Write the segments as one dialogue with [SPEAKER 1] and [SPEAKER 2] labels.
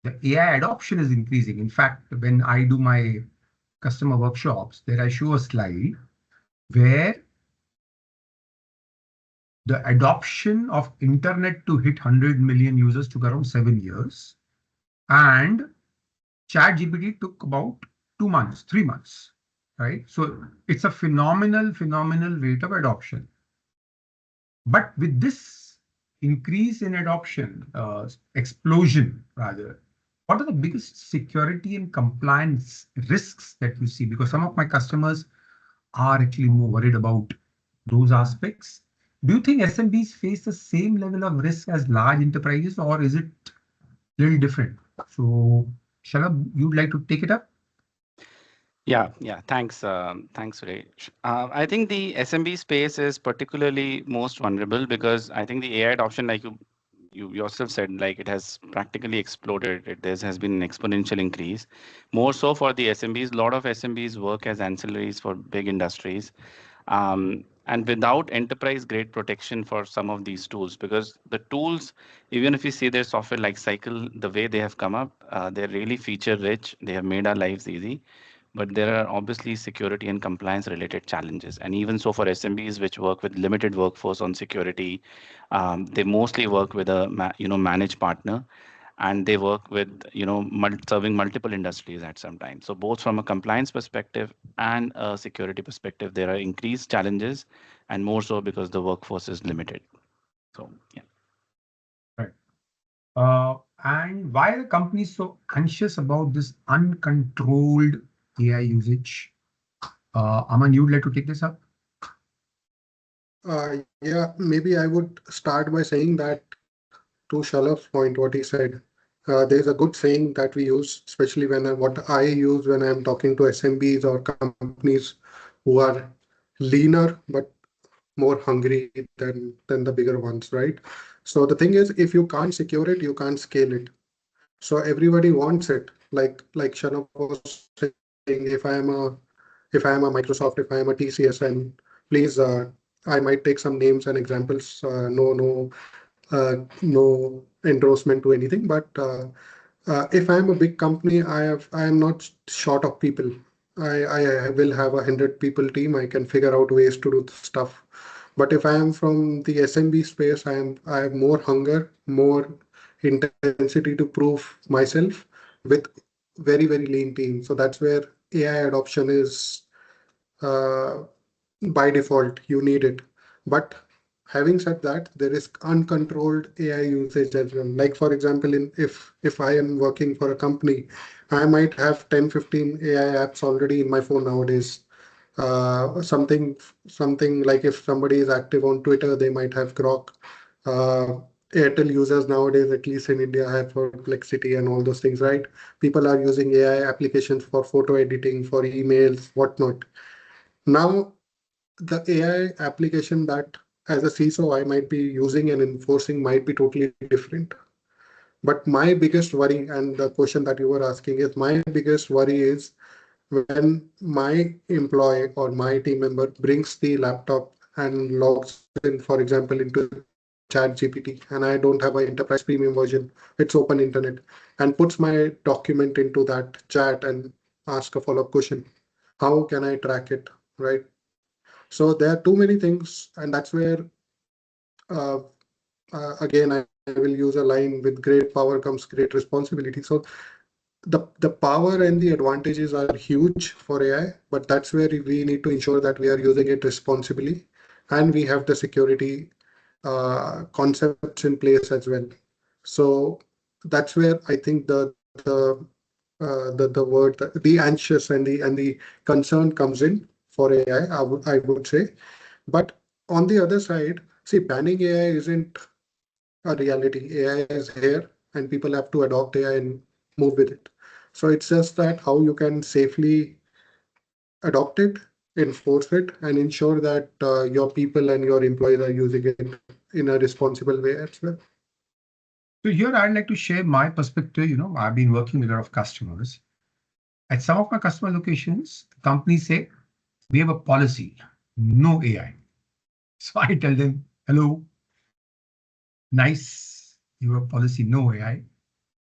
[SPEAKER 1] the AI adoption is increasing. In fact, when I do my customer workshops, there I show a slide where the adoption of internet to hit 100 million users took around 7 years, and ChatGPT took about 2 months, 3 months, right? So it's a phenomenal rate of adoption. But with this increase in adoption, explosion rather, what are the biggest security and compliance risks that you see? Because some of my customers are actually more worried about those aspects. Do you think SMBs face the same level of risk as large enterprises, or is it a little different? So, Shalabh, you'd like to take it up?
[SPEAKER 2] Yeah. Thanks, Suresh. I think the SMB space is particularly most vulnerable because I think the AI adoption, like you yourself said, like it has practically exploded. There has been an exponential increase. More so for the SMBs. A lot of SMBs work as ancillaries for big industries, and without enterprise grade protection for some of these tools, because the tools, even if you see their software life cycle, the way they have come up, they're really feature rich. They have made our lives easy, but there are obviously security and compliance related challenges. And even so, for SMBs which work with limited workforce on security, they mostly work with a managed partner, and they work with serving multiple industries at some time. So both from a compliance perspective and a security perspective, there are increased challenges, and more so because the workforce is limited. So yeah.
[SPEAKER 1] Right. And why are the companies so anxious about this uncontrolled AI usage? Aman, you'd like to take this up?
[SPEAKER 3] Yeah, maybe I would start by saying that to Shalabh's point, what he said, there's a good saying that we use, especially what I use when I'm talking to SMBs or companies who are leaner but more hungry than the bigger ones, right? So the thing is, if you can't secure it, you can't scale it. So everybody wants it. Like Shalabh was saying, if I am a Microsoft, if I am a TCS, and please, I might take some names and examples. No endorsement to anything. But if I am a big company, I am not short of people. I will have 100 people team. I can figure out ways to do stuff. But if I am from the SMB space, I have more hunger, more intensity to prove myself with very lean team. So that's where AI adoption is uh, by default. You need it. But having said that, there is uncontrolled AI usage as well. Like for example, if I am working for a company, I might have 10-15 AI apps already in my phone nowadays. Something like if somebody is active on Twitter, they might have Grok. Uh, Airtel users nowadays, at least in India, have Perplexity and all those things, right? People are using AI applications for photo editing, for emails, whatnot. Now, the AI application that as a CISO I might be using and enforcing might be totally different. But my biggest worry, and the question that you were asking is, my biggest worry is when my employee or my team member brings the laptop and logs in, for example, into ChatGPT, and I don't have an enterprise premium version, it's open internet, and puts my document into that chat and ask a follow-up question. How can I track it, right? So there are too many things, and that's where, uh, again, I will use a line: with great power comes great responsibility. So the power and the advantages are huge for AI, but that's where we need to ensure that we are using it responsibly, and we have the security concepts in place as well. So that's where I think the word the anxious and the concern comes in for AI. I would say. But on the other side, see, banning AI isn't a reality. AI is here, and people have to adopt AI and move with it. So it's just that how you can safely adopt it, enforce it, and ensure that your people and your employees are using it in a responsible way as well.
[SPEAKER 1] So here I'd like to share my perspective. I've been working with a lot of customers. At some of my customer locations, companies say, we have a policy, no AI. So I tell them, hello, nice, you have a policy, no AI.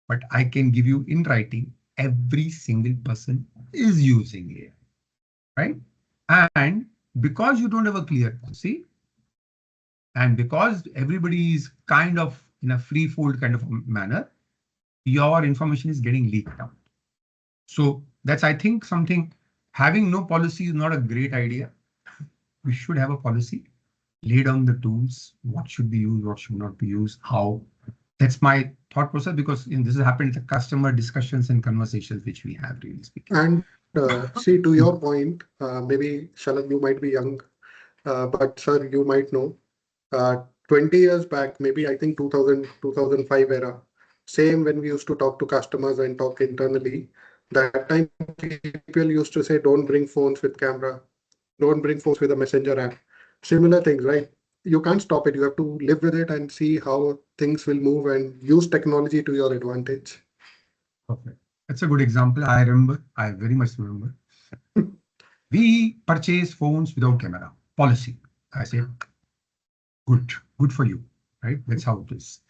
[SPEAKER 1] but I can give you in writing, every single person is using AI, right? And because you don't have a clear policy, and because everybody is kind of in a free-fold kind of manner, your information is getting leaked out. So that's, I think, something, having no policy is not a great idea. We should have a policy, lay down the tools, what should be used, what should not be used, how. That's my thought process, because this has happened in the customer discussions and conversations which we have, really speaking.
[SPEAKER 3] And see, to your point, maybe Shalan, you might be young, but sir, you might know. 20 years back, maybe I think 2000, 2005 era, same when we used to talk to customers and talk internally, that time people used to say, don't bring phones with camera, don't bring phones with a messenger app. Similar things, right? You can't stop it. You have to live with it and see how things will move and use technology to your advantage.
[SPEAKER 1] Perfect. That's a good example. I remember, I very much remember. We purchase phones without camera policy. I said, good for you, right? That's how it is.